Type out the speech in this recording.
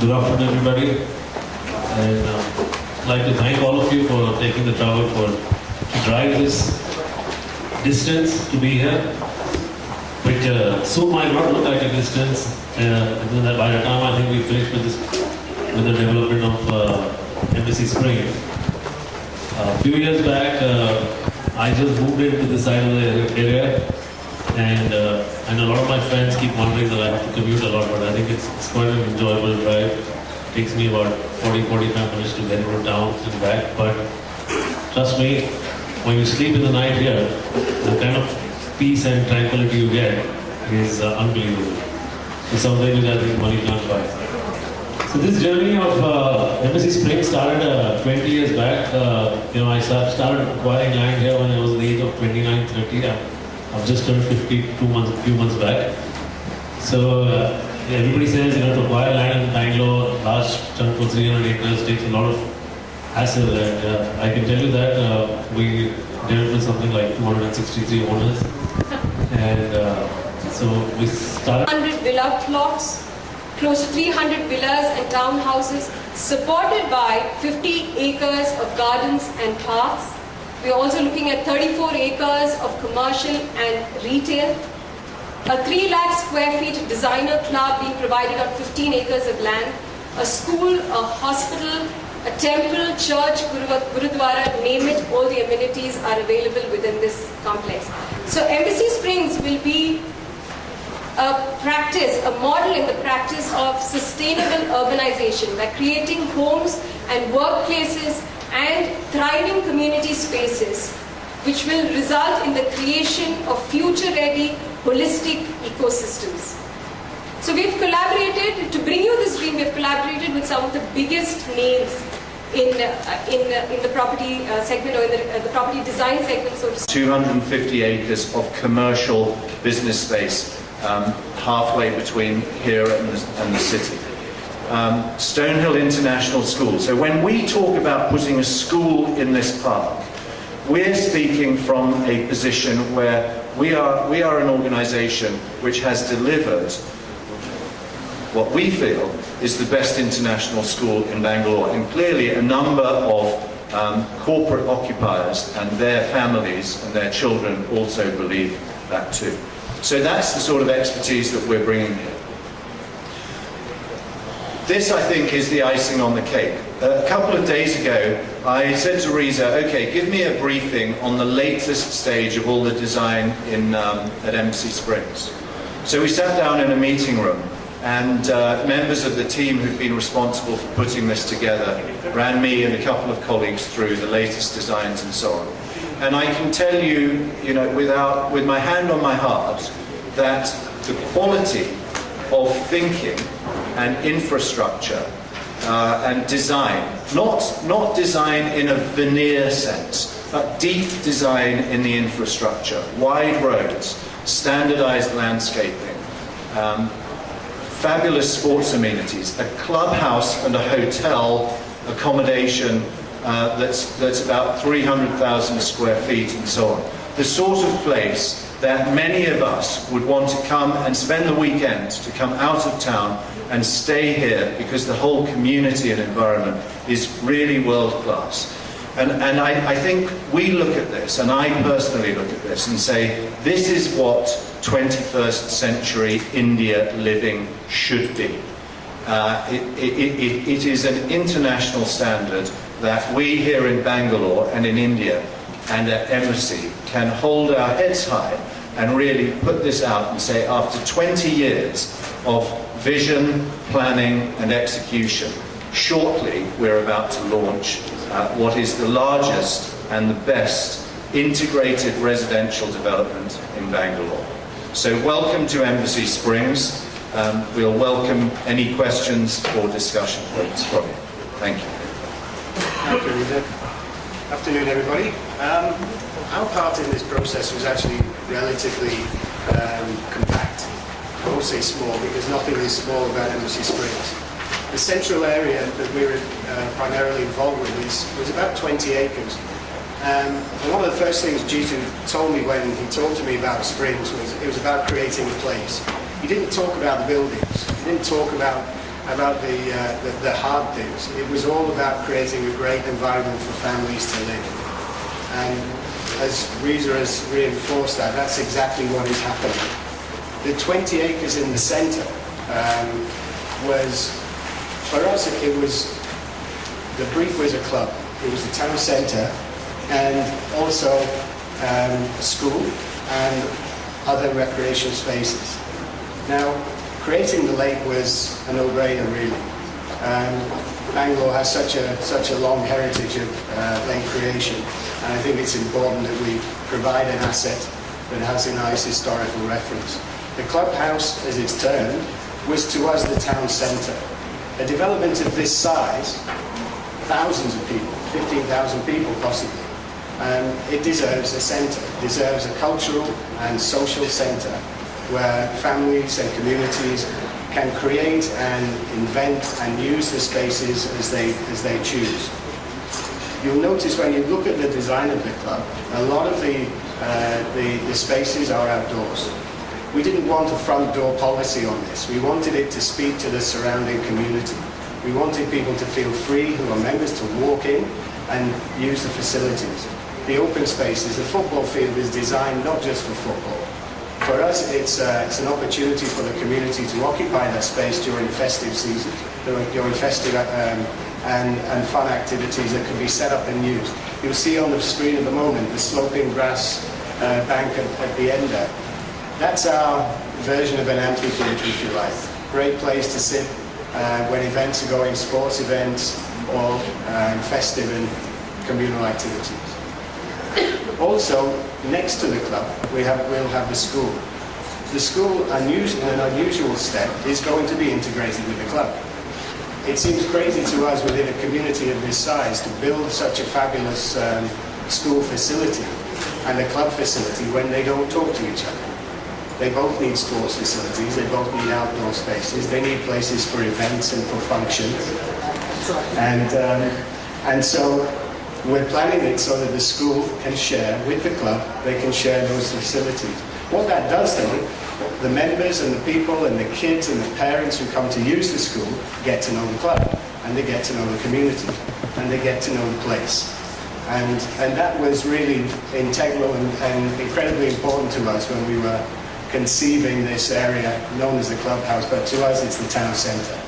Good afternoon, everybody. And I'd like to thank all of you for taking the trouble to drive this distance to be here, which soon might not look like a distance. By the time I think we finish with the development of Embassy Spring. A few years back, I just moved into this side of the area, and a lot of my friends keep wondering that I have to commute a lot, but I think it's quite an enjoyable drive. It takes me about 40-45 minutes to get into town and back, but trust me, when you sleep in the night here, the kind of peace and tranquility you get is unbelievable. It's something which I think money can't buy. So this journey of Embassy Spring started 20 years back. I started acquiring land here when I was the age of 29, 30. I've just turned 50 a few months back. So everybody says to acquire land in Bangalore, large chunk for 300 acres takes a lot of hassle. And I can tell you that we dealt with something like 263 owners. And so we started 100 villa plots, close to 300 villas and townhouses, supported by 50 acres of gardens and parks. We're also looking at 34 acres of commercial and retail. A 3 lakh square feet designer club being provided on 15 acres of land. A school, a hospital, a temple, church, gurudwara, name it, all the amenities are available within this complex. So Embassy Springs will be a model in the practice of sustainable urbanization by creating homes and workplaces and thriving community spaces, which will result in the creation of future-ready, holistic ecosystems. So we've collaborated, to bring you this dream, we've collaborated with some of the biggest names in the property segment, or in the property design segment, so to speak. 250 acres of commercial business space halfway between here and the city. Stonehill International School. So when we talk about putting a school in this park, we're speaking from a position where we are an organisation which has delivered what we feel is the best international school in Bangalore, and clearly a number of corporate occupiers and their families and their children also believe that too. So that's the sort of expertise that we're bringing here. This, I think, is the icing on the cake. A couple of days ago, I said to Riza, okay, give me a briefing on the latest stage of all the design at Embassy Springs. So we sat down in a meeting room, and members of the team who've been responsible for putting this together ran me and a couple of colleagues through the latest designs and so on. And I can tell you, with my hand on my heart, that the quality of thinking and infrastructure and design, not design in a veneer sense, but deep design in the infrastructure, wide roads, standardized landscaping, fabulous sports amenities, a clubhouse and a hotel accommodation that's about 300,000 square feet and so on. The sort of place that many of us would want to come and spend the weekend, to come out of town and stay here, because the whole community and environment is really world class. And I think we look at this, and I personally look at this and say, this is what 21st century India living should be. It is an international standard that we here in Bangalore and in India and at Embassy can hold our heads high and really put this out and say, after 20 years of vision, planning and execution, shortly we're about to launch what is the largest and the best integrated residential development in Bangalore. So welcome to Embassy Springs. We'll welcome any questions or discussion points from you. Thank you. Thank you, Rita. Afternoon, everybody. Our part in this process was actually relatively compact. I won't say small, because nothing is small about Embassy Springs. The central area that we were primarily involved with was about 20 acres. And one of the first things Jitu told me when he talked to me about Springs was it was about creating a place. He didn't talk about the buildings. He didn't talk about about the hard things. It was all about creating a great environment for families to live. And as Reza has reinforced that, that's exactly what is happening. The 20 acres in the centre was, for us, it was, the brief was a club. It was the town centre and also a school and other recreation spaces. Now, creating the lake was a no-brainer, really. Bangalore has such a long heritage of lake creation, and I think it's important that we provide an asset that has a nice historical reference. The clubhouse, as it's termed, was to us the town centre. A development of this size, thousands of people, 15,000 people possibly, it deserves a centre, deserves a cultural and social centre where families and communities can create and invent and use the spaces as they choose. You'll notice when you look at the design of the club, a lot of the spaces are outdoors. We didn't want a front door policy on this. We wanted it to speak to the surrounding community. We wanted people to feel free, who are members, to walk in and use the facilities. The open spaces, the football field is designed not just for football. For us, it's an opportunity for the community to occupy that space during festive season, during festive and fun activities that can be set up and used. You'll see on the screen at the moment the sloping grass bank at the end there. That's our version of an amphitheatre, if you like. Great place to sit when events are going, sports events or festive and communal activities. Also, next to the club, we'll have the school. The school, in an unusual step, is going to be integrated with the club. It seems crazy to us within a community of this size to build such a fabulous school facility and a club facility when they don't talk to each other. They both need sports facilities, they both need outdoor spaces, they need places for events and for functions. And so we're planning it so that the school can share with the club, they can share those facilities. What that does though, the members and the people and the kids and the parents who come to use the school get to know the club, and they get to know the community, and they get to know the place. And that was really integral and incredibly important to us when we were conceiving this area known as the clubhouse, but to us it's the town centre.